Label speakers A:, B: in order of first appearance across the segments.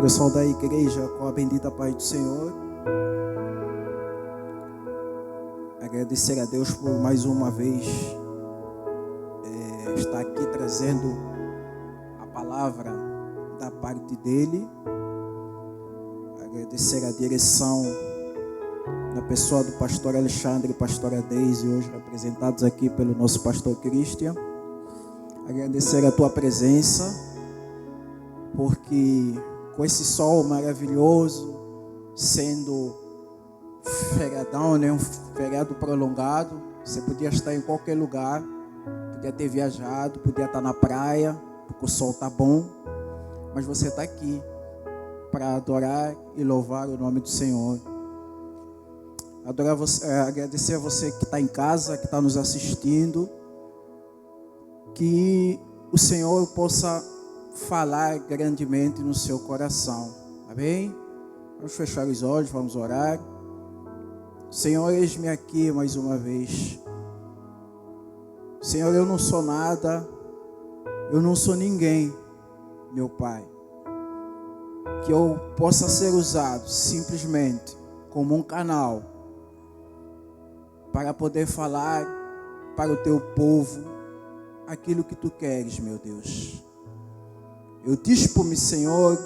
A: Quero saudar a igreja com a bendita paz do Senhor. Agradecer a Deus por mais uma vez estar aqui trazendo a palavra da parte dele. Agradecer a direção da pessoa do pastor Alexandre e pastora Deise, hoje representados aqui pelo nosso pastor Christian. Agradecer a tua presença, porque com esse sol maravilhoso, sendo feriadão, né? Um feriado prolongado, você podia estar em qualquer lugar, podia ter viajado, podia estar na praia, porque o sol está bom, mas você está aqui para adorar e louvar o nome do Senhor. Agradecer a você que está em casa, que está nos assistindo, que o Senhor possa falar grandemente no seu coração. Amém? Vamos fechar os olhos, vamos orar. Senhor, eis-me aqui mais uma vez. Senhor, eu não sou nada, eu não sou ninguém, meu Pai. Que eu possa ser usado simplesmente como um canal para poder falar para o teu povo aquilo que tu queres, meu Deus. Eu dispo-me, Senhor,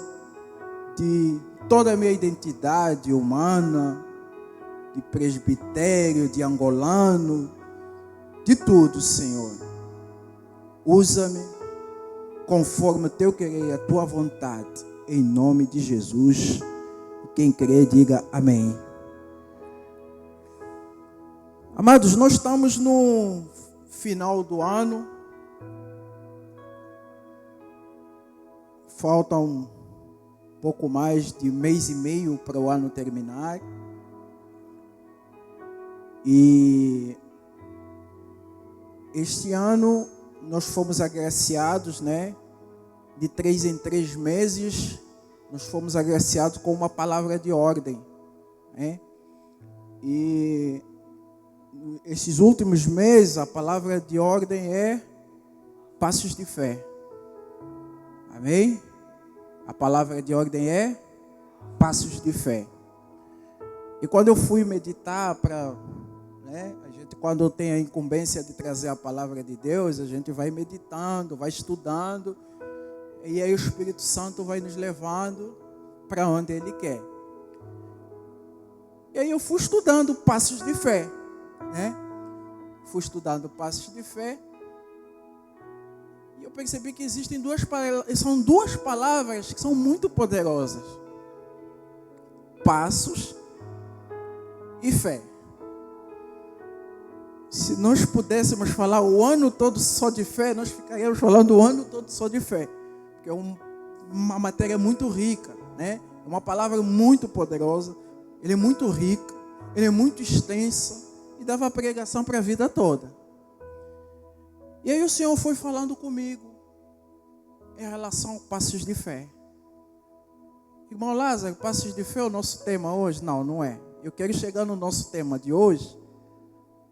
A: de toda a minha identidade humana, de presbitério, de angolano, de tudo, Senhor. Usa-me conforme o teu querer e a tua vontade, em nome de Jesus. Quem crê, diga amém. Amados, nós estamos no final do ano. Falta um pouco mais de mês e meio para o ano terminar. E este ano nós fomos agraciados, né? De 3 em 3 meses, nós fomos agraciados com uma palavra de ordem, né? E esses últimos meses, a palavra de ordem é passos de fé. Amém? A palavra de ordem é passos de fé. E quando eu fui meditar a gente, quando tem a incumbência de trazer a palavra de Deus, a gente vai meditando, vai estudando, e aí o Espírito Santo vai nos levando para onde Ele quer. E aí eu fui estudando passos de fé, né? Fui estudando passos de fé. E eu percebi que existem duas palavras que são muito poderosas: passos e fé. Se nós pudéssemos falar o ano todo só de fé, nós ficaríamos falando o ano todo só de fé, porque é uma matéria muito rica, né? É uma palavra muito poderosa, ele é muito rica, ele é muito extensa e dava pregação para a vida toda. E aí o Senhor foi falando comigo em relação a passos de fé. Irmão Lázaro, passos de fé é o nosso tema hoje? Não, não é. Eu quero chegar no nosso tema de hoje,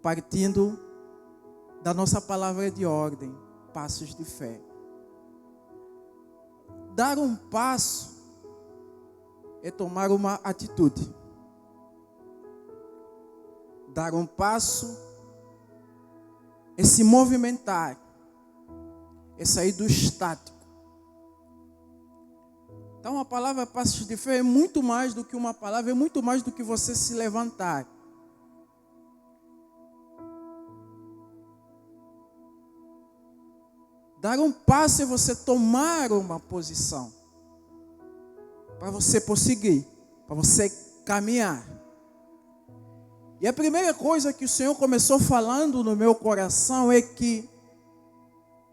A: partindo da nossa palavra de ordem, passos de fé. Dar um passo é tomar uma atitude. Dar um passo é se movimentar, é sair do estático. Então a palavra passos de fé é muito mais do que uma palavra, é muito mais do que você se levantar. Dar um passo é você tomar uma posição, para você prosseguir, para você caminhar. E a primeira coisa que o Senhor começou falando no meu coração é que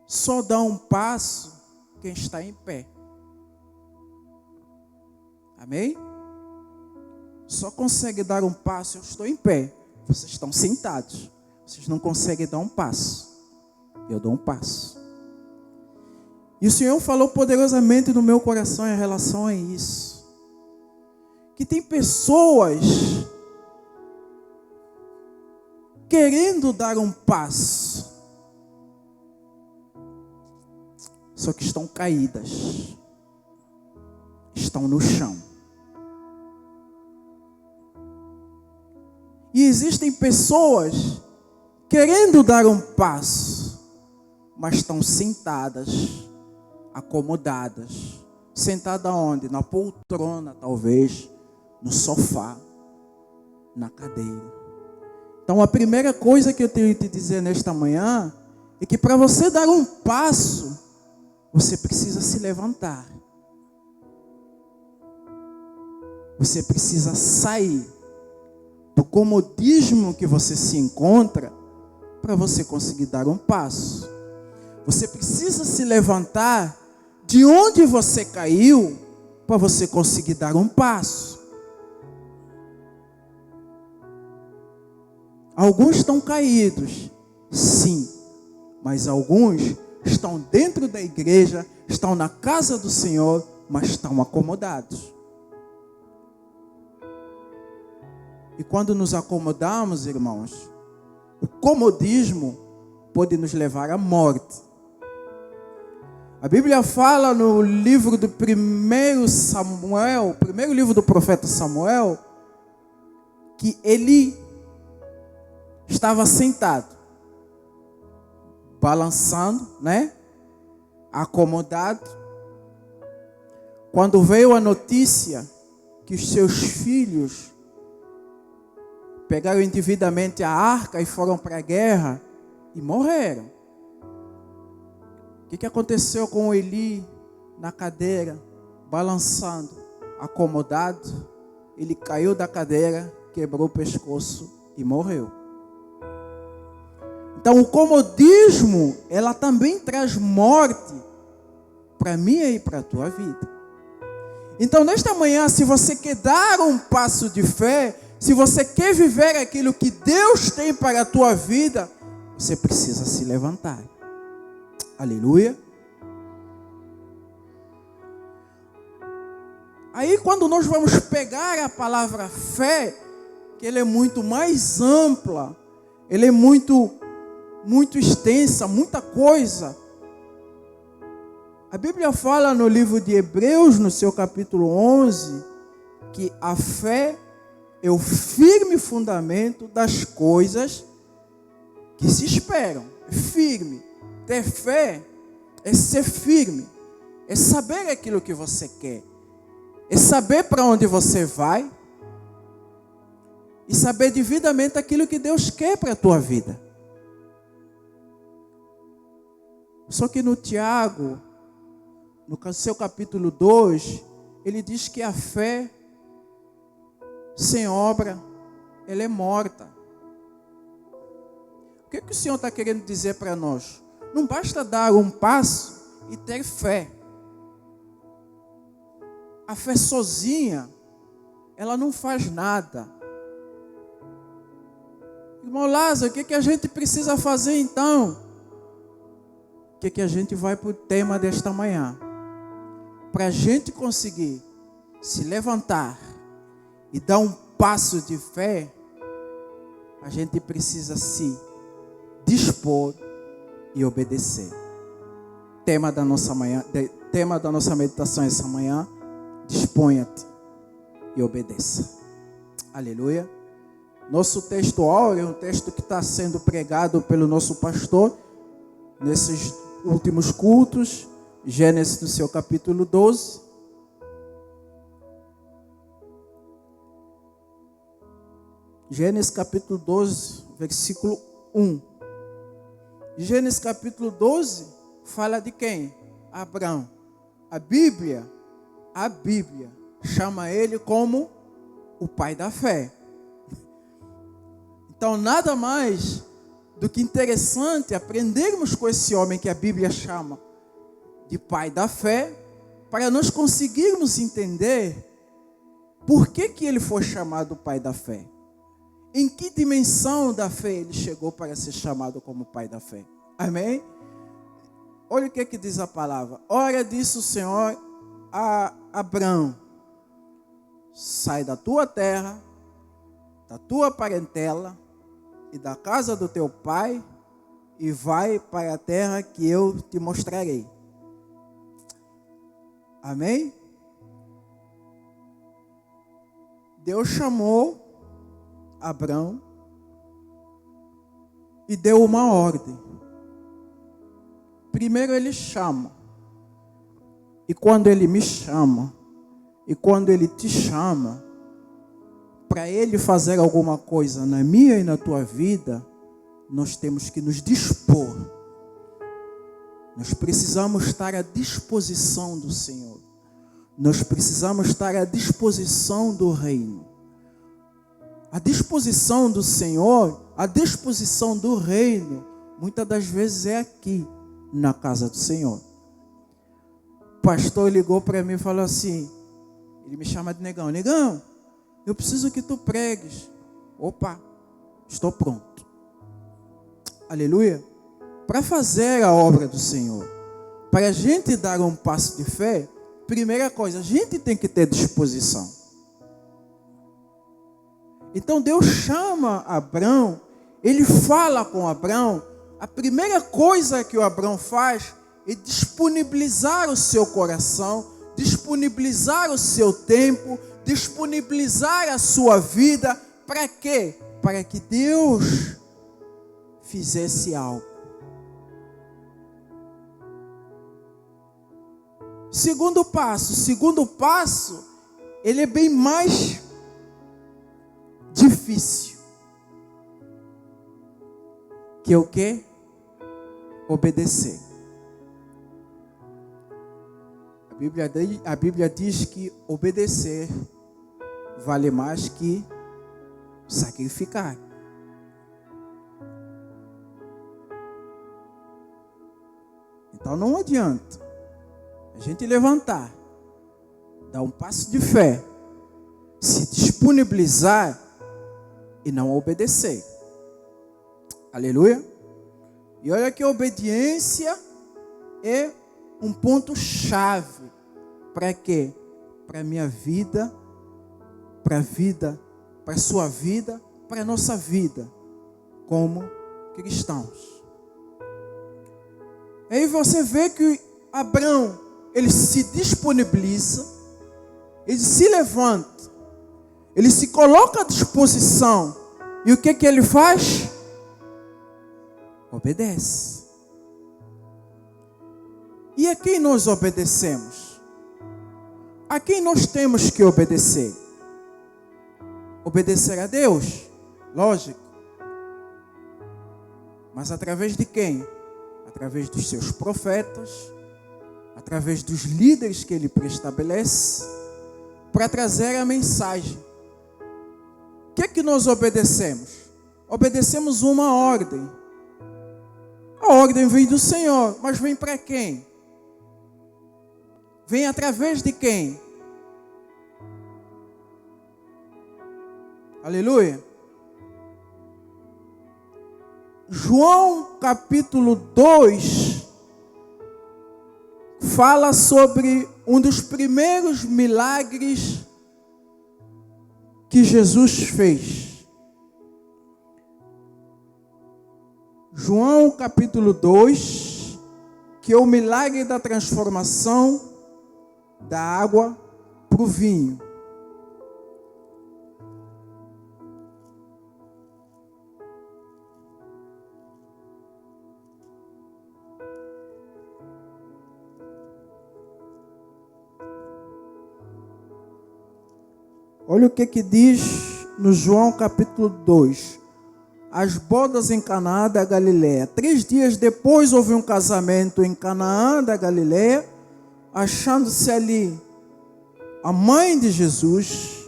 A: só dá um passo quem está em pé. Amém? Só consegue dar um passo, eu estou em pé. Vocês estão sentados. Vocês não conseguem dar um passo. Eu dou um passo. E o Senhor falou poderosamente no meu coração em relação a isso. Que tem pessoas querendo dar um passo, só que estão caídas. estão no chão. E existem pessoas querendo dar um passo, mas estão sentadas, acomodadas. Sentada onde? Na poltrona, talvez, no sofá, na cadeira. Então a primeira coisa que eu tenho que te dizer nesta manhã é que para você dar um passo, você precisa se levantar. Você precisa sair do comodismo que você se encontra para você conseguir dar um passo. Você precisa se levantar de onde você caiu para você conseguir dar um passo. Alguns estão caídos, sim, mas alguns estão dentro da igreja, estão na casa do Senhor, mas estão acomodados. E quando nos acomodamos, irmãos, o comodismo pode nos levar à morte. A Bíblia fala no livro do primeiro livro do profeta Samuel, que ele estava sentado, balançando, acomodado, quando veio a notícia que os seus filhos pegaram indevidamente a arca e foram para a guerra e morreram. O que aconteceu com Eli na cadeira, balançando, acomodado? Ele caiu da cadeira, quebrou o pescoço e morreu. Então o comodismo, ela também traz morte para mim e para a tua vida. Então nesta manhã, se você quer dar um passo de fé, se você quer viver aquilo que Deus tem para a tua vida, você precisa se levantar. Aleluia. Aí quando nós vamos pegar a palavra fé, que ela é muito mais ampla, ela é muito extensa, muita coisa. A Bíblia fala no livro de Hebreus, no seu capítulo 11, que a fé é o firme fundamento das coisas que se esperam. É firme. Ter fé é ser firme. É saber aquilo que você quer. É saber para onde você vai. E saber devidamente aquilo que Deus quer para a tua vida. Só que no Tiago, no seu capítulo 2, ele diz que a fé sem obra, ela é morta. O que o Senhor está querendo dizer para nós? Não basta dar um passo e ter fé. A fé sozinha, ela não faz nada. Irmão Lázaro, o que a gente precisa fazer então? O que a gente vai para o tema desta manhã? Para a gente conseguir se levantar e dar um passo de fé, a gente precisa se dispor e obedecer. Tema da nossa meditação essa manhã: disponha-te e obedeça. Aleluia. Nosso texto áureo é um texto que está sendo pregado pelo nosso pastor nesses últimos cultos. Gênesis, no seu capítulo 12. Gênesis capítulo 12, versículo 1. Gênesis capítulo 12 fala de quem? Abraão. A Bíblia chama ele como o pai da fé. Então nada mais do que interessante aprendermos com esse homem que a Bíblia chama de pai da fé, para nós conseguirmos entender por que ele foi chamado pai da fé. Em que dimensão da fé ele chegou para ser chamado como pai da fé? Amém? Olha o que diz a palavra. Ora, disse o Senhor a Abraão: sai da tua terra, da tua parentela e da casa do teu pai e vai para a terra que eu te mostrarei. Amém? Deus chamou Abrão e deu uma ordem. Primeiro ele chama. E quando ele me chama, e quando ele te chama, para ele fazer alguma coisa na minha e na tua vida, nós temos que nos dispor. Nós precisamos estar à disposição do Senhor. Nós precisamos estar à disposição do reino. A disposição do Senhor, a disposição do reino, muitas das vezes é aqui, na casa do Senhor. O pastor ligou para mim e falou assim, ele me chama de Negão. Negão, eu preciso que tu pregues. Opa, estou pronto. Aleluia. Para fazer a obra do Senhor, para a gente dar um passo de fé, primeira coisa, a gente tem que ter disposição. Então Deus chama Abrão, ele fala com Abrão, a primeira coisa que o Abrão faz é disponibilizar o seu coração, disponibilizar o seu tempo, disponibilizar a sua vida, para quê? Para que Deus fizesse algo. Segundo passo, ele é bem mais difícil. Que é o quê? Obedecer. A Bíblia diz que obedecer vale mais que sacrificar. Então não adianta a gente levantar, dar um passo de fé, se disponibilizar e não obedecer. Aleluia. E olha que a obediência é um ponto chave para quê? Para a minha vida, para a sua vida, para a nossa vida como cristãos. Aí você vê que Abrão, ele se disponibiliza, ele se levanta, ele se coloca à disposição. E o que ele faz? Obedece. E a quem nós obedecemos? A quem nós temos que obedecer? Obedecer a Deus, lógico. Mas através de quem? Através dos seus profetas, através dos líderes que ele preestabelece, para trazer a mensagem. O que é que nós obedecemos? Obedecemos uma ordem. A ordem vem do Senhor, mas vem para quem? Vem através de quem? Aleluia. João capítulo 2 fala sobre um dos primeiros milagres que Jesus fez. João capítulo 2, que é o milagre da transformação da água para o vinho. Olha o que diz no João capítulo 2. As bodas em Canaã da Galileia. 3 dias depois houve um casamento em Canaã da Galileia, achando-se ali a mãe de Jesus.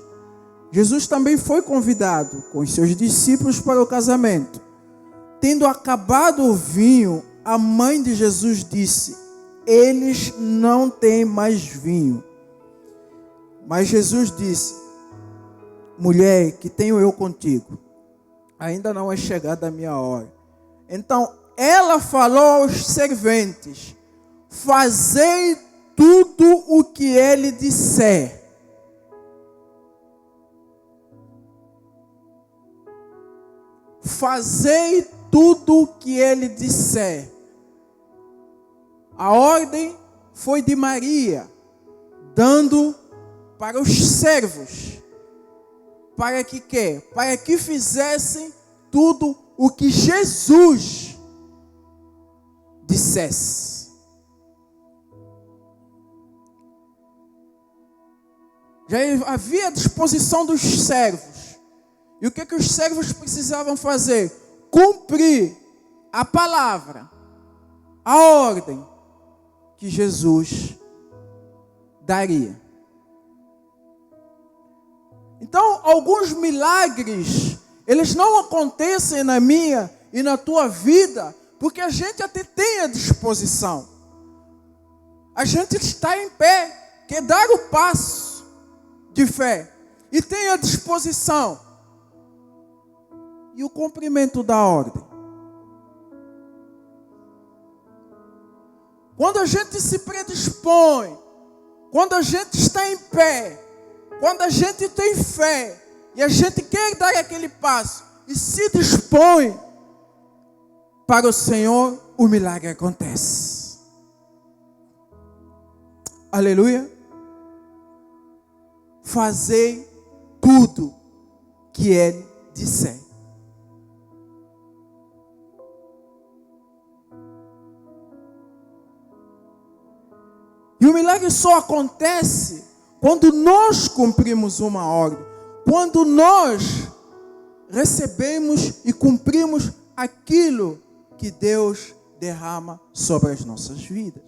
A: Jesus também foi convidado com os seus discípulos para o casamento. Tendo acabado o vinho, a mãe de Jesus disse: eles não têm mais vinho. Mas Jesus disse: mulher, que tenho eu contigo? Ainda não é chegada a minha hora. Então ela falou aos serventes: fazei tudo o que ele disser. Fazei tudo o que ele disser. A ordem foi de Maria, dando para os servos. para que quê? Para que fizessem tudo o que Jesus dissesse. Já havia disposição dos servos. E o que os servos precisavam fazer? Cumprir a palavra, a ordem que Jesus daria. Então, alguns milagres, eles não acontecem na minha e na tua vida, porque a gente até tem a disposição. A gente está em pé, quer dar o passo de fé, e tem a disposição. E o cumprimento da ordem. Quando a gente se predispõe, quando a gente está em pé, quando a gente tem fé, e a gente quer dar aquele passo, e se dispõe para o Senhor, o milagre acontece. Aleluia. Fazei tudo que Ele disser. E o milagre só acontece quando nós cumprimos uma ordem, quando nós recebemos e cumprimos aquilo que Deus derrama sobre as nossas vidas.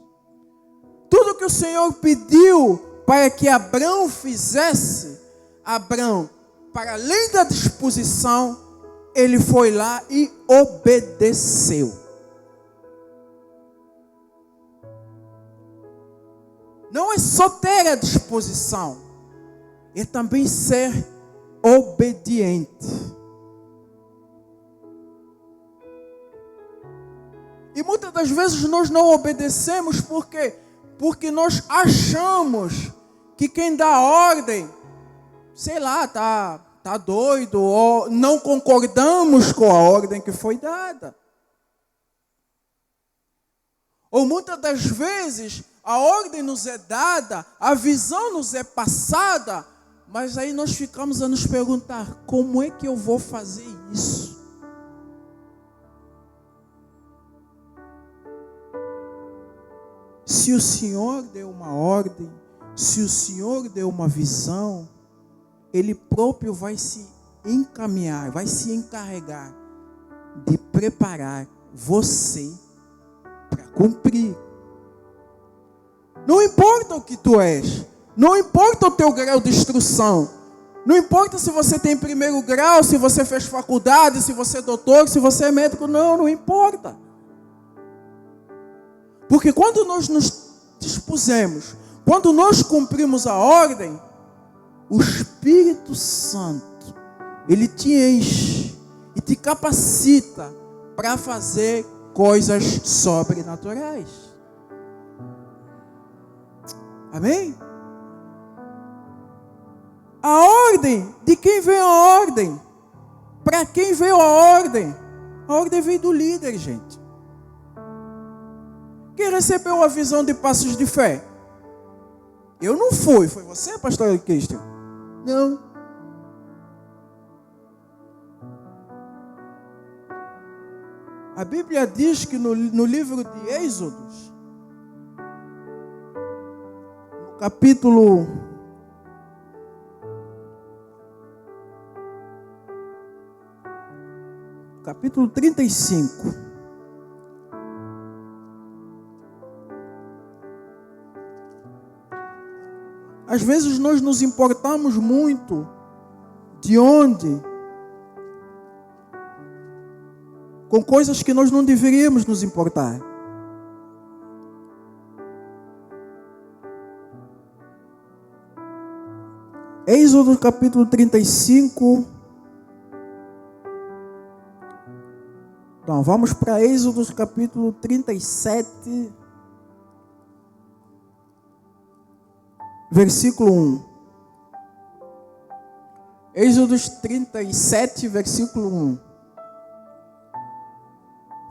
A: Tudo que o Senhor pediu para que Abraão fizesse, Abraão, para além da disposição, ele foi lá e obedeceu. Não é só ter a disposição, é também ser obediente. E muitas das vezes nós não obedecemos porque nós achamos que quem dá ordem, sei lá, tá doido, ou não concordamos com a ordem que foi dada. Ou muitas das vezes a ordem nos é dada, a visão nos é passada, mas aí nós ficamos a nos perguntar, como é que eu vou fazer isso? Se o Senhor deu uma ordem, se o Senhor deu uma visão, Ele próprio vai se encaminhar, vai se encarregar de preparar você para cumprir. Não importa o que tu és, não importa o teu grau de instrução, não importa se você tem primeiro grau, se você fez faculdade, se você é doutor, se você é médico, não importa. Porque quando nós nos dispusemos, quando nós cumprimos a ordem, o Espírito Santo, Ele te enche e te capacita para fazer coisas sobrenaturais. Amém? A ordem, de quem veio a ordem? Para quem veio a ordem? A ordem veio do líder, gente. Quem recebeu a visão de passos de fé? Eu não fui. Foi você, pastor Cristian? Não. A Bíblia diz que no livro de Êxodos, no capítulo 35, às vezes nós nos importamos muito de onde, com coisas que nós não deveríamos nos importar. Êxodo capítulo 35. Então, vamos para Êxodo capítulo 37, versículo 1. Êxodo 37, versículo 1.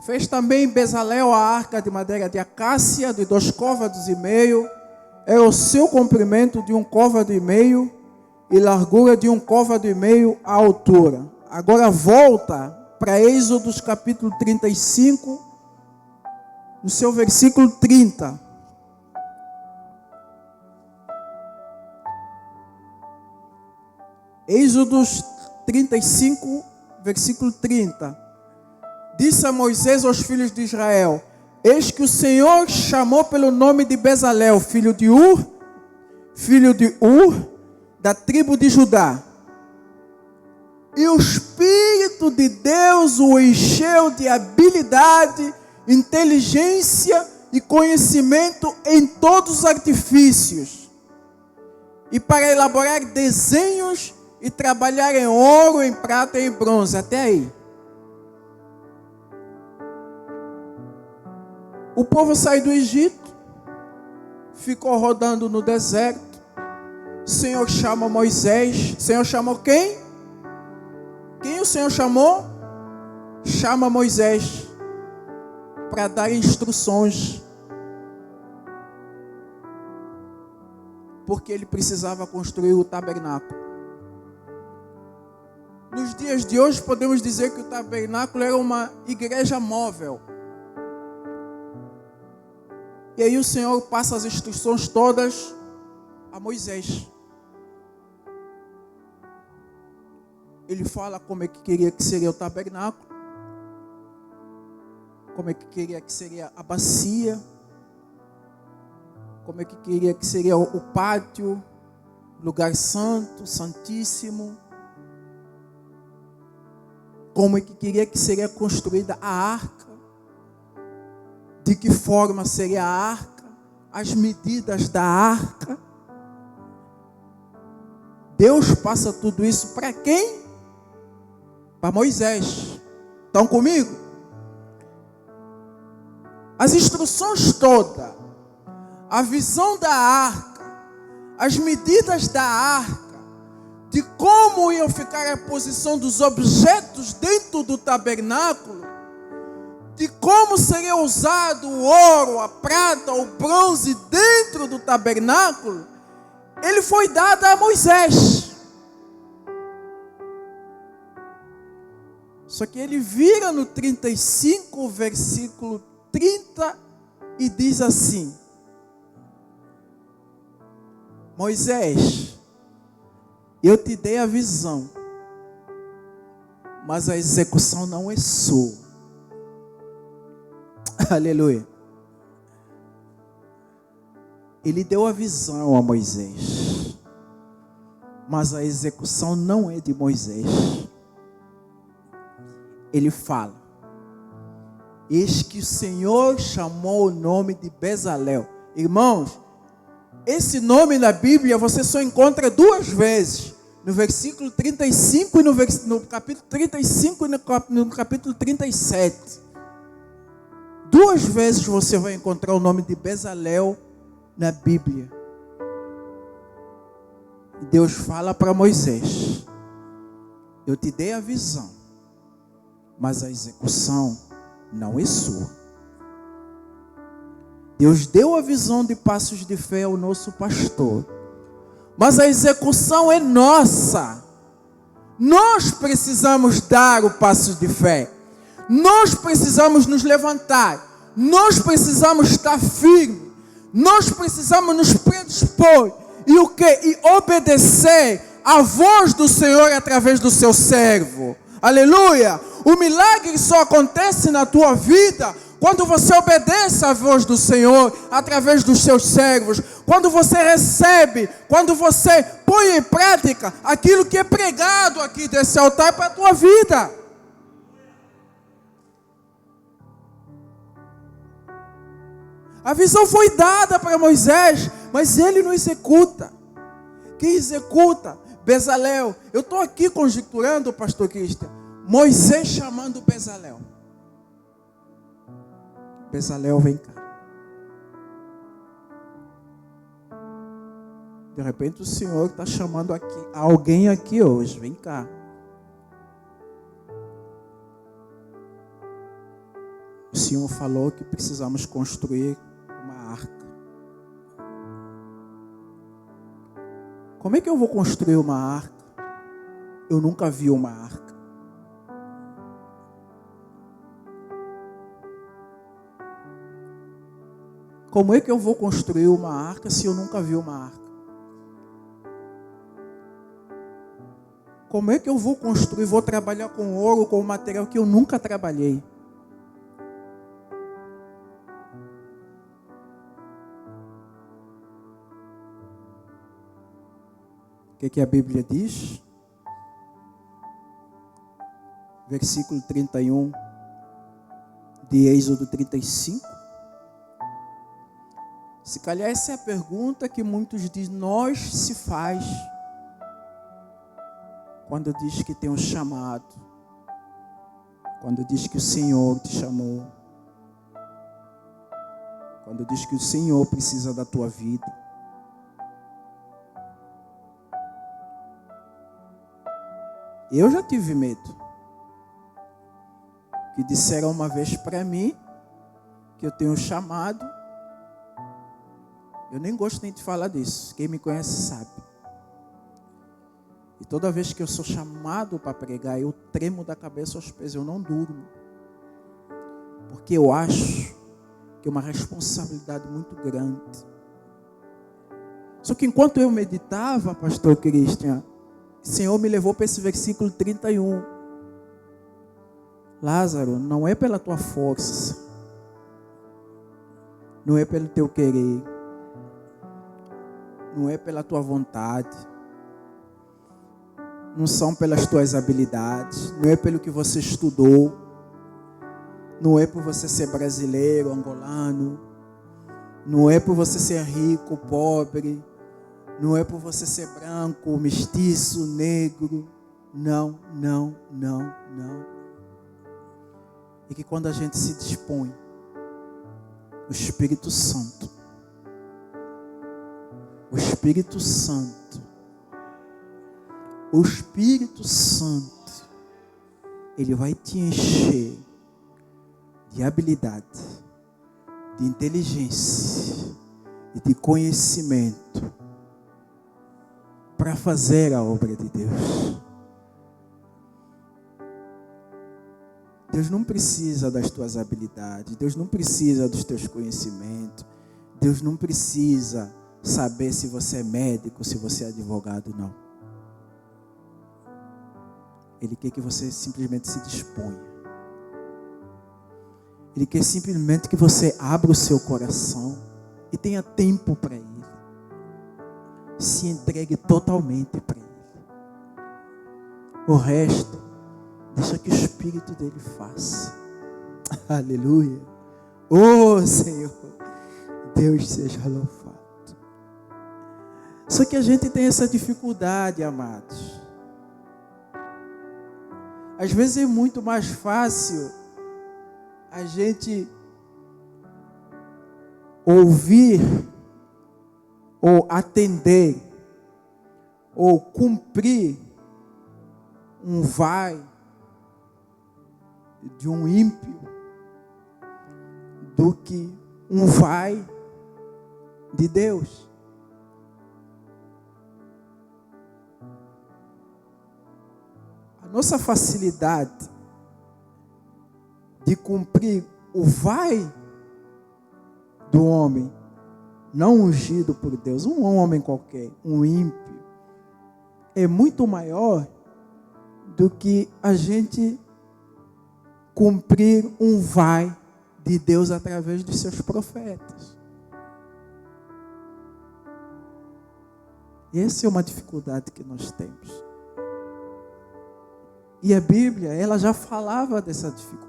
A: Fez também Bezalel a arca de madeira de acácia, de 2 côvados e meio, é o seu comprimento de 1 côvado e meio, e largura de 1 côvado e meio a altura. Agora volta para Êxodo capítulo 35, no seu versículo 30. Êxodo 35, versículo 30. Disse a Moisés aos filhos de Israel: eis que o Senhor chamou pelo nome de Bezalel, filho de Ur, da tribo de Judá. E o Espírito de Deus o encheu de habilidade, inteligência e conhecimento em todos os artifícios, e para elaborar desenhos e trabalhar em ouro, em prata e em bronze. Até aí. O povo saiu do Egito, ficou rodando no deserto. O Senhor chama Moisés. O Senhor chamou quem? Quem o Senhor chamou? Chama Moisés para dar instruções, porque ele precisava construir o tabernáculo. Nos dias de hoje podemos dizer que o tabernáculo era uma igreja móvel. E aí o Senhor passa as instruções todas a Moisés. Ele fala como é que queria que seria o tabernáculo, como é que queria que seria a bacia, como é que queria que seria o pátio, lugar santo, santíssimo, como é que queria que seria construída a arca, de que forma seria a arca, as medidas da arca. Deus passa tudo isso para quem? Para Moisés. Estão comigo? As instruções todas, a visão da arca, as medidas da arca, de como ia ficar a posição dos objetos dentro do tabernáculo, de como seria usado o ouro, a prata, o bronze dentro do tabernáculo, ele foi dado a Moisés. Só que ele vira no 35, versículo 30, e diz assim: Moisés, eu te dei a visão, mas a execução não é sua. Aleluia. Ele deu a visão a Moisés, mas a execução não é de Moisés. Ele fala: eis que o Senhor chamou o nome de Bezalel. Irmãos, esse nome na Bíblia você só encontra duas vezes, no versículo 35 e no capítulo 35 e no capítulo 37. Duas vezes você vai encontrar o nome de Bezalel na Bíblia. E Deus fala para Moisés: eu te dei a visão, mas a execução não é sua. Deus deu a visão de passos de fé ao nosso pastor, mas a execução é nossa. Nós precisamos dar o passo de fé. Nós precisamos nos levantar. Nós precisamos estar firmes. Nós precisamos nos predispor. E o que? E obedecer a voz do Senhor através do seu servo. Aleluia! O milagre só acontece na tua vida quando você obedece à voz do Senhor através dos seus servos. Quando você recebe, quando você põe em prática aquilo que é pregado aqui desse altar para a tua vida. A visão foi dada para Moisés, mas ele não executa. Quem executa? Bezalel. Eu estou aqui conjecturando, pastor Cristian, Moisés chamando Bezalel. Bezalel, vem cá. De repente o Senhor está chamando alguém aqui hoje. Vem cá. O Senhor falou que precisamos construir uma arca. Como é que eu vou construir uma arca? Eu nunca vi uma arca. Como é que eu vou construir uma arca se eu nunca vi uma arca? Como é que eu vou construir, vou trabalhar com ouro, com material que eu nunca trabalhei? O que a Bíblia diz? Versículo 31 de Êxodo 35. Se calhar essa é a pergunta que muitos de nós se faz quando diz que tem um chamado, quando diz que o Senhor te chamou, quando diz que o Senhor precisa da tua vida. Eu já tive medo. Que disseram uma vez para mim que eu tenho um chamado. Eu nem gosto nem de falar disso. Quem me conhece sabe. E toda vez que eu sou chamado para pregar, eu tremo da cabeça aos pés, eu não durmo. Porque eu acho que é uma responsabilidade muito grande. Só que enquanto eu meditava, pastor Christian, o Senhor me levou para esse versículo 31. Lázaro, não é pela tua força, não é pelo teu querer, não é pela tua vontade, não são pelas tuas habilidades, não é pelo que você estudou, não é por você ser brasileiro, angolano, não é por você ser rico, pobre, não é por você ser branco, mestiço, negro. Não, não, não, não. E que quando a gente se dispõe, o Espírito Santo, Ele vai te encher de habilidade, de inteligência e de conhecimento para fazer a obra de Deus. Deus não precisa das tuas habilidades, Deus não precisa dos teus conhecimentos, Deus não precisa saber se você é médico, se você é advogado, não. Ele quer que você simplesmente se disponha. Ele quer simplesmente que você abra o seu coração e tenha tempo para Ele. Se entregue totalmente para Ele. O resto, deixa que o Espírito dele faça. Aleluia. Oh, Senhor, Deus seja louvado. Só que a gente tem essa dificuldade, amados. Às vezes é muito mais fácil a gente ouvir ou atender ou cumprir um vai de um ímpio do que um vai de Deus. A nossa facilidade de cumprir o vai do homem não ungido por Deus, um homem qualquer, um ímpio, é muito maior do que a gente cumprir um vai de Deus através dos seus profetas. Essa é uma dificuldade que nós temos. E a Bíblia, ela já falava dessa dificuldade.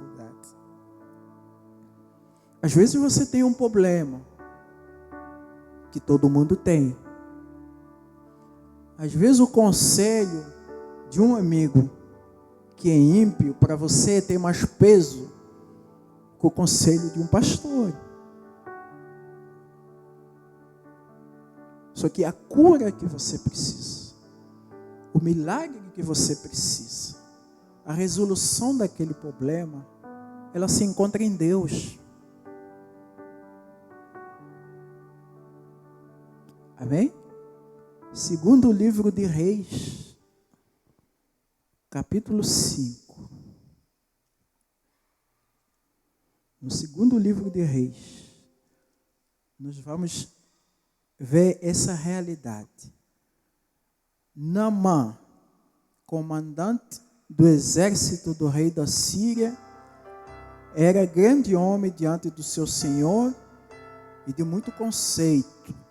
A: Às vezes você tem um problema, que todo mundo tem. Às vezes o conselho de um amigo que é ímpio, para você tem mais peso que o conselho de um pastor. Só que a cura que você precisa, o milagre que você precisa, a resolução daquele problema, ela se encontra em Deus. Amém? Segundo livro de Reis, capítulo 5. No segundo livro de Reis, nós vamos ver essa realidade. Naamã, comandante do exército do rei da Síria, era grande homem diante do seu senhor e de muito conceito,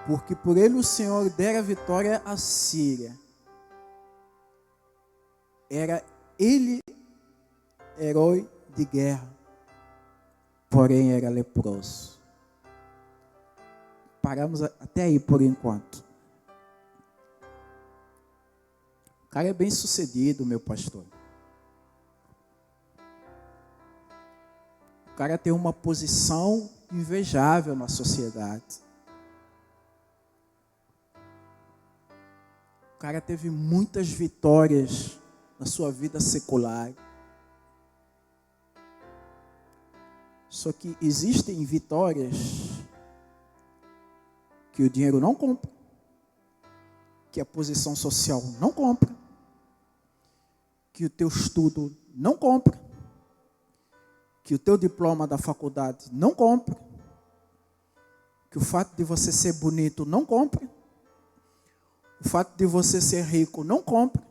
A: porque por ele o Senhor dera vitória à Síria. Era ele herói de guerra, porém era leproso. Paramos até aí por enquanto. O cara é bem sucedido, meu pastor. O cara tem uma posição invejável na sociedade. O cara teve muitas vitórias na sua vida secular. Só que existem vitórias que o dinheiro não compra, que a posição social não compra, que o teu estudo não compra, que o teu diploma da faculdade não compra, que o fato de você ser bonito não compra, o fato de você ser rico não compra.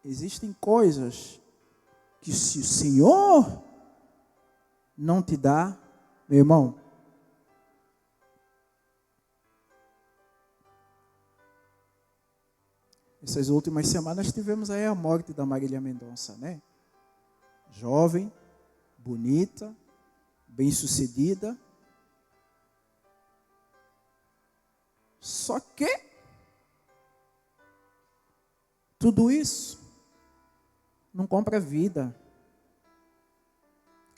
A: Existem coisas que se o Senhor não te dá, meu irmão, essas últimas semanas tivemos aí a morte da Marília Mendonça, né? Jovem, bonita, bem-sucedida. Só que tudo isso não compra vida,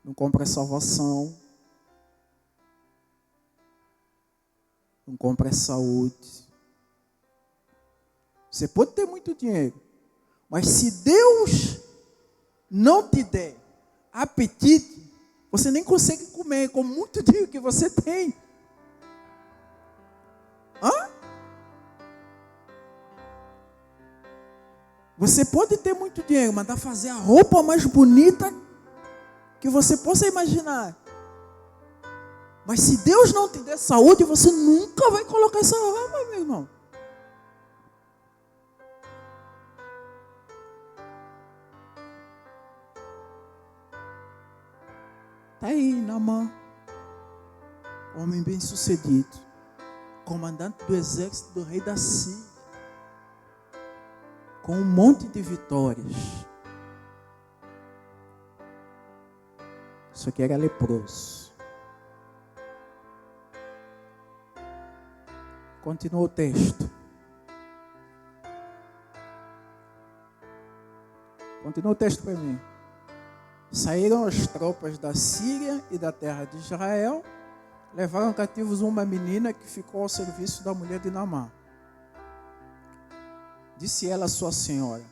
A: não compra salvação, não compra saúde. Você pode ter muito dinheiro, mas se Deus não te der apetite, você nem consegue comer com muito dinheiro que você tem. Você pode ter muito dinheiro, mandar fazer a roupa mais bonita que você possa imaginar. Mas se Deus não te der saúde, você nunca vai colocar essa roupa, meu irmão. Está aí, Naamã, homem bem sucedido, comandante do exército do rei da Síria, com um monte de vitórias. Só que era leproso. Continua o texto. Continua o texto para mim. Saíram as tropas da Síria e da terra de Israel, levaram cativos uma menina que ficou ao serviço da mulher de Naamã. Disse ela à sua senhora: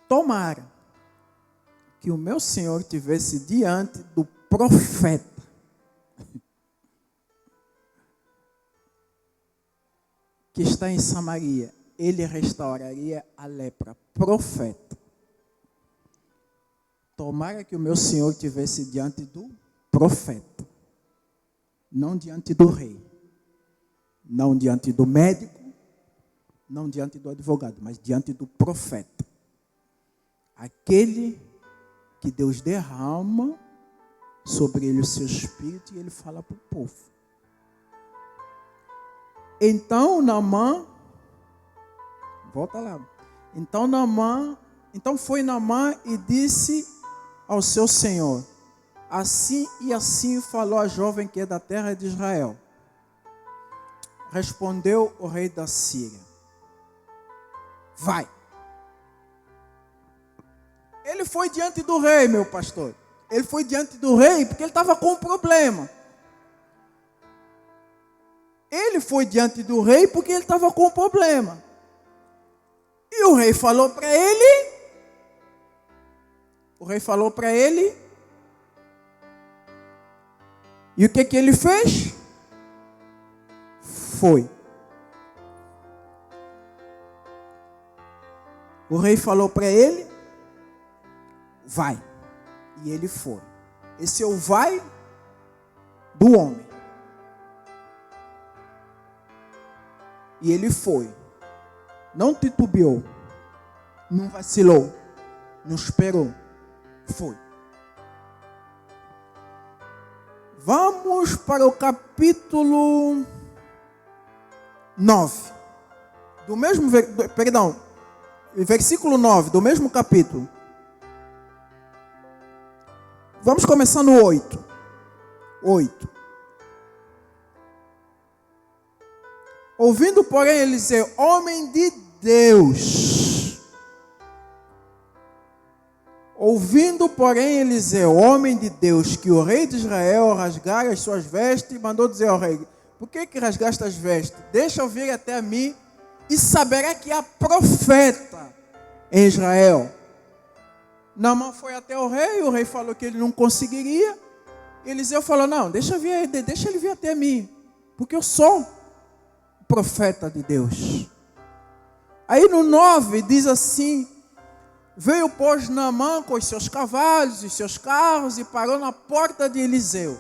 A: tomara que o meu senhor tivesse diante do profeta que está em Samaria, ele restauraria a lepra. Profeta. Tomara que o meu senhor tivesse diante do profeta, não diante do rei, não diante do médico, não diante do advogado, mas diante do profeta. Aquele que Deus derrama sobre ele o seu espírito e ele fala para o povo. Então Naamã, volta lá. Então foi Naamã e disse ao seu senhor: assim e assim falou a jovem que é da terra de Israel. Respondeu o rei da Síria: vai. Ele foi diante do rei, meu pastor. Ele foi diante do rei porque ele estava com um problema. Ele foi diante do rei porque ele estava com um problema. E o rei falou para ele, E o que ele fez? Foi. O rei falou para ele, vai. E ele foi. Esse é o vai do homem. E ele foi. Não titubeou. Não vacilou. Não esperou. Foi. Vamos para o capítulo 9. Do mesmo, versículo 9, do mesmo capítulo. Vamos começar no 8. 8. Ouvindo, porém, Eliseu, homem de Deus. Ouvindo, porém, Eliseu, homem de Deus, que o rei de Israel rasgara as suas vestes, mandou dizer ao rei, por que rasgaste as vestes? Deixa eu vir até a mim e saberá que há profeta em Israel. Naamã foi até o rei falou que ele não conseguiria. Eliseu falou, não, deixa ele vir até mim, porque eu sou profeta de Deus. Aí no 9 diz assim, veio pois Naamã com os seus cavalos e seus carros e parou na porta de Eliseu.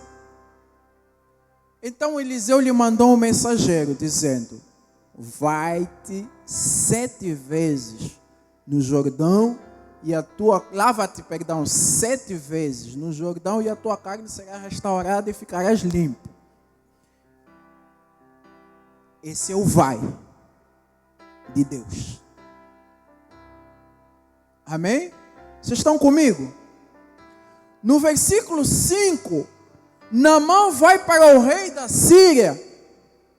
A: Então Eliseu lhe mandou um mensageiro dizendo, vai-te 7 vezes no Jordão e lava-te, 7 vezes no Jordão e a tua carne será restaurada e ficarás limpo. Esse é o vai de Deus. Amém? Vocês estão comigo? No versículo 5, Naamã vai para o rei da Síria,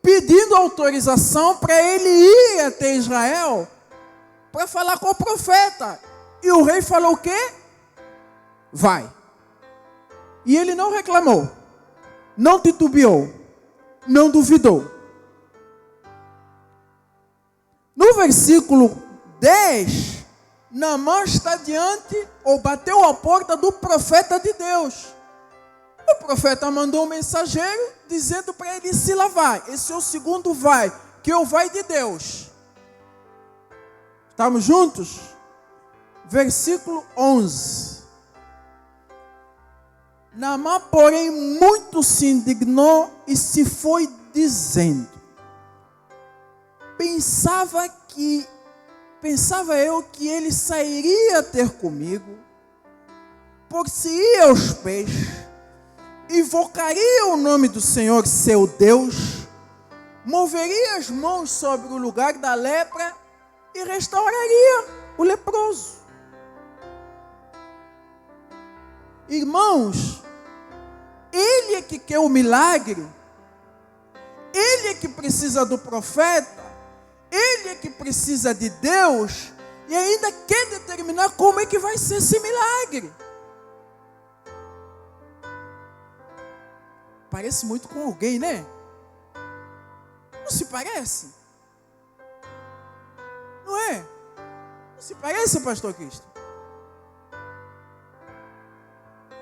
A: pedindo autorização para ele ir até Israel, para falar com o profeta. E o rei falou o quê? Vai. E ele não reclamou, não titubeou, não duvidou. No versículo 10, Naamã está diante, ou bateu a porta do profeta de Deus. O profeta mandou um mensageiro, dizendo para ele se lavar. Esse é o segundo vai, que é o vai de Deus. Estamos juntos? Versículo 11. Naamã, porém, muito se indignou e se foi dizendo, pensava eu que ele sairia ter comigo, por se ir aos pés, invocaria o nome do Senhor seu Deus, moveria as mãos sobre o lugar da lepra e restauraria o leproso. Irmãos, ele é que quer o milagre, ele é que precisa do profeta, ele é que precisa de Deus e ainda quer determinar como é que vai ser esse milagre. Parece muito com alguém, né? Não se parece? Não é? Não se parece, pastor Cristo?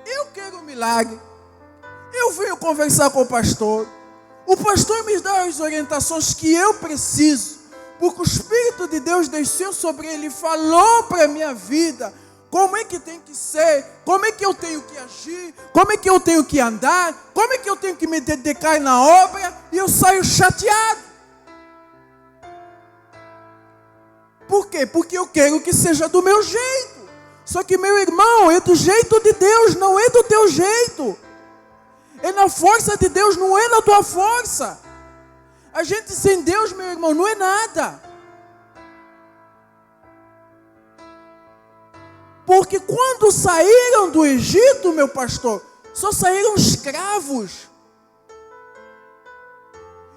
A: Eu quero um milagre. Eu venho conversar com o pastor me dá as orientações que eu preciso, porque o Espírito de Deus desceu sobre ele e falou para a minha vida como é que tem que ser, como é que eu tenho que agir, como é que eu tenho que andar, como é que eu tenho que me dedicar na obra, e eu saio chateado. Por quê? Porque eu quero que seja do meu jeito. Só que, meu irmão, é do jeito de Deus, não é do teu jeito. É na força de Deus, não é na tua força. A gente sem Deus, meu irmão, não é nada. Porque quando saíram do Egito, meu pastor, só saíram escravos.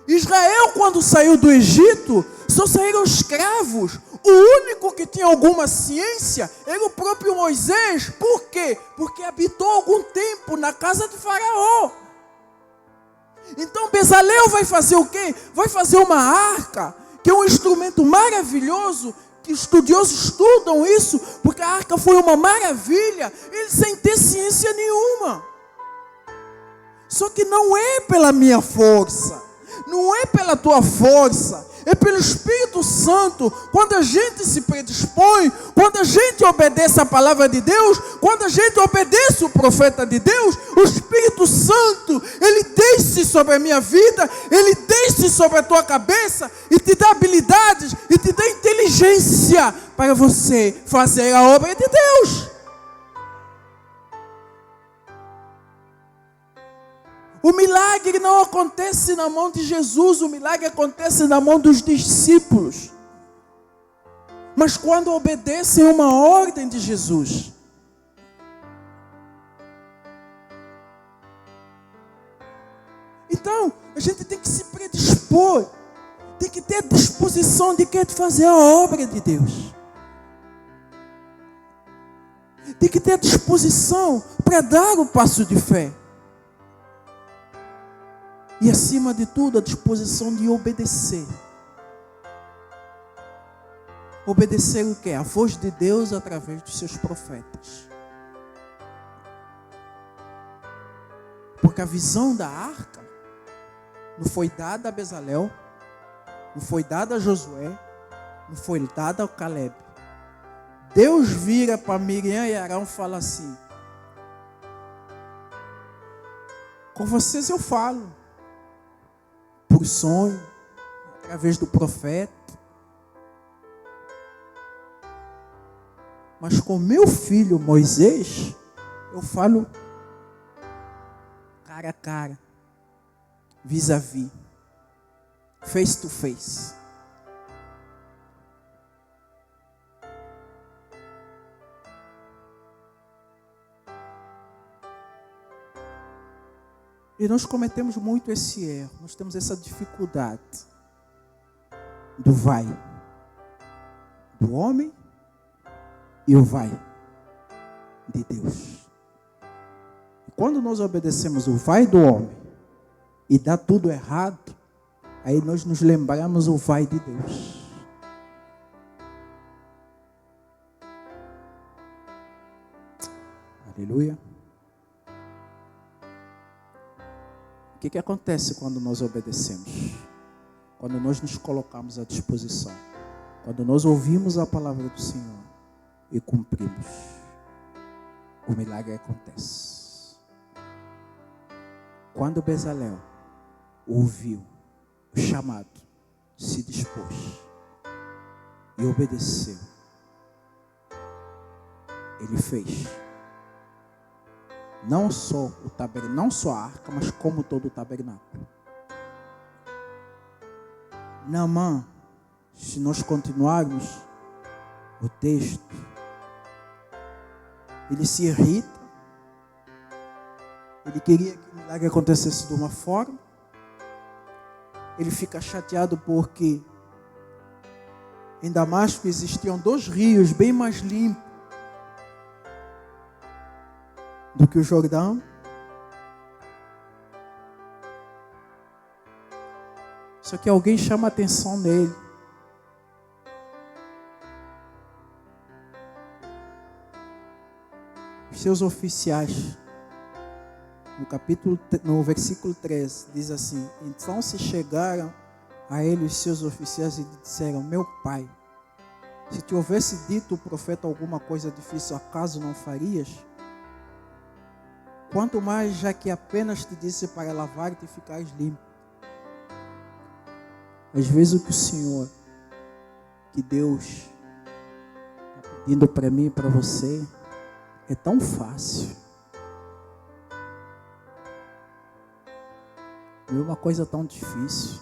A: Israel, quando saiu do Egito, só saíram escravos. O único que tinha alguma ciência era o próprio Moisés. Por quê? Porque habitou algum tempo na casa de Faraó. Então Bezalel vai fazer o quê? Vai fazer uma arca, que é um instrumento maravilhoso, que estudiosos estudam isso, porque a arca foi uma maravilha, ele sem ter ciência nenhuma. Só que não é pela minha força, não é pela tua força, é pelo Espírito Santo. Quando a gente se predispõe, quando a gente obedece a palavra de Deus, quando a gente obedece o profeta de Deus, o Espírito Santo, ele desce sobre a minha vida, ele desce sobre a tua cabeça e te dá habilidades e te dá inteligência para você fazer a obra de Deus. O milagre não acontece na mão de Jesus, o milagre acontece na mão dos discípulos. Mas quando obedecem uma ordem de Jesus. Então, a gente tem que se predispor, tem que ter disposição de querer fazer a obra de Deus. Tem que ter disposição para dar o passo de fé. E acima de tudo, a disposição de obedecer. Obedecer o quê? A voz de Deus através dos seus profetas. Porque a visão da arca não foi dada a Bezalel, não foi dada a Josué, não foi dada ao Caleb. Deus vira para Miriam e Arão e fala assim: com vocês eu falo. Por sonho, através do profeta. Mas com meu filho Moisés, eu falo cara a cara, vis-a-vis, face to face. E nós cometemos muito esse erro. Nós temos essa dificuldade do vai do homem e o vai de Deus. E quando nós obedecemos o vai do homem e dá tudo errado, aí nós nos lembramos o vai de Deus. Aleluia. O que acontece quando nós obedecemos? Quando nós nos colocamos à disposição. Quando nós ouvimos a palavra do Senhor e cumprimos, o milagre acontece. Quando Bezalel ouviu o chamado, se dispôs e obedeceu, ele fez. Não só o tabernáculo, não só a arca, mas como todo o tabernáculo. Naamã, se nós continuarmos o texto, ele se irrita. Ele queria que o milagre acontecesse de uma forma. Ele fica chateado porque em Damasco existiam 2 rios bem mais limpos do que o Jordão. Só que alguém chama a atenção nele. Os seus oficiais, no versículo 13, diz assim: então se chegaram a ele os seus oficiais e disseram: meu pai, se te houvesse dito o profeta alguma coisa difícil, acaso não farias? Quanto mais, já que apenas te disse para lavar-te e ficares limpo. Às vezes o que o Senhor, que Deus está pedindo para mim e para você, é tão fácil. Não é uma coisa tão difícil.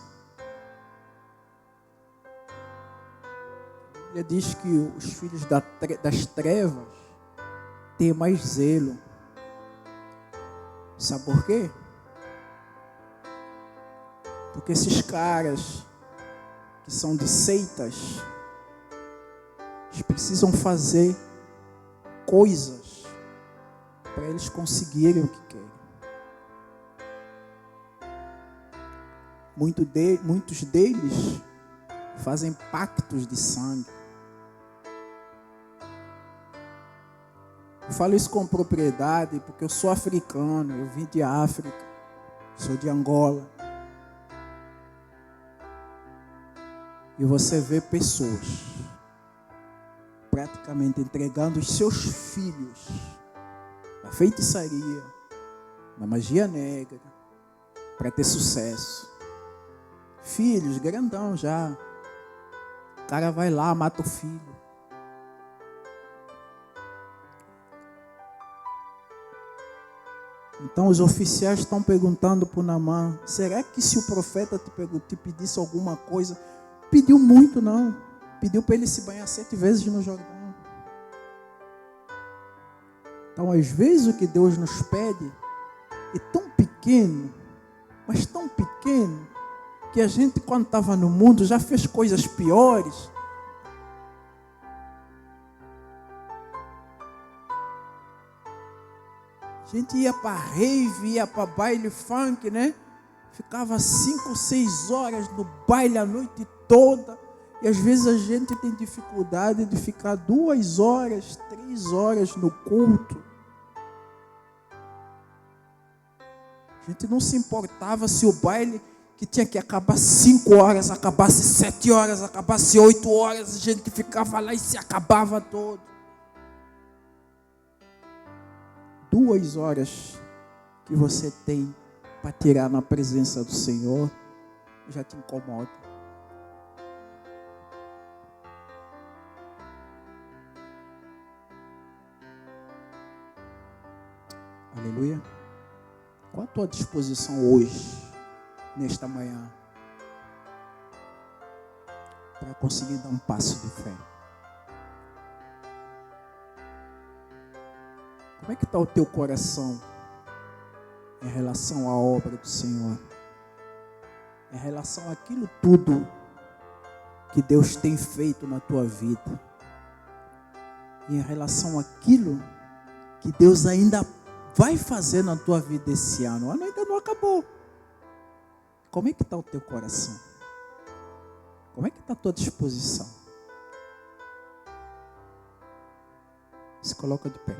A: A Bíblia diz que os filhos das trevas têm mais zelo. Sabe por quê? Porque esses caras que são de seitas, eles precisam fazer coisas para eles conseguirem o que querem. Muitos deles fazem pactos de sangue. Eu falo isso com propriedade porque eu sou africano, eu vim de África. sou de Angola. E você vê pessoas praticamente entregando os seus filhos na feitiçaria, na magia negra, para ter sucesso. Filhos, grandão já. O cara vai lá, mata o filho. Então os oficiais estão perguntando para o Naamã: será que se o profeta te pedisse alguma coisa? Pediu muito, não. Pediu para ele se banhar 7 vezes no Jordão. Então, às vezes, o que Deus nos pede é tão pequeno, mas tão pequeno, que a gente, quando estava no mundo, já fez coisas piores. A gente ia para rave, ia para baile funk, né? Ficava 5, 6 horas no baile a noite toda. E às vezes a gente tem dificuldade de ficar 2 horas, 3 horas no culto. A gente não se importava se o baile que tinha que acabar 5 horas, acabasse 7 horas, acabasse 8 horas. A gente ficava lá e se acabava todo. 2 horas que você tem para tirar na presença do Senhor já te incomoda. Aleluia. Qual a tua disposição hoje, nesta manhã, para conseguir dar um passo de fé? Como é que está o teu coração em relação à obra do Senhor? Em relação àquilo tudo que Deus tem feito na tua vida? E em relação àquilo que Deus ainda vai fazer na tua vida esse ano? O ano ainda não acabou. Como é que está o teu coração? Como é que está a tua disposição? Se coloca de pé.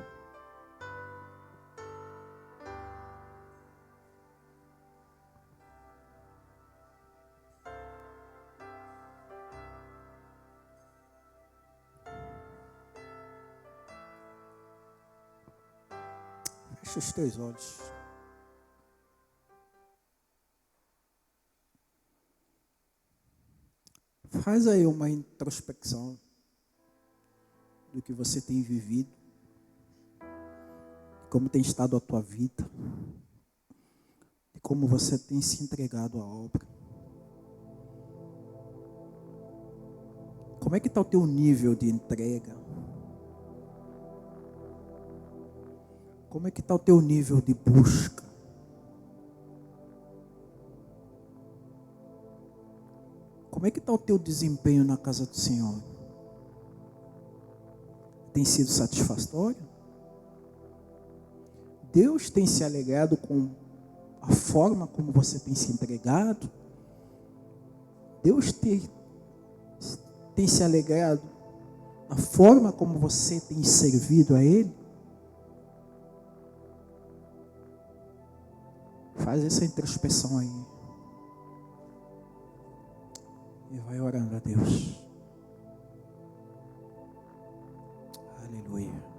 A: Fecha os teus olhos. Faz aí uma introspecção do que você tem vivido, de como tem estado a tua vida, de como você tem se entregado à obra. Como é que está o teu nível de entrega? Como é que está o teu nível de busca? Como é que está o teu desempenho na casa do Senhor? Tem sido satisfatório? Deus tem se alegrado com a forma como você tem se entregado? Deus tem se alegrado da forma como você tem servido a Ele? Faz essa introspecção aí. E vai orando a Deus. Aleluia.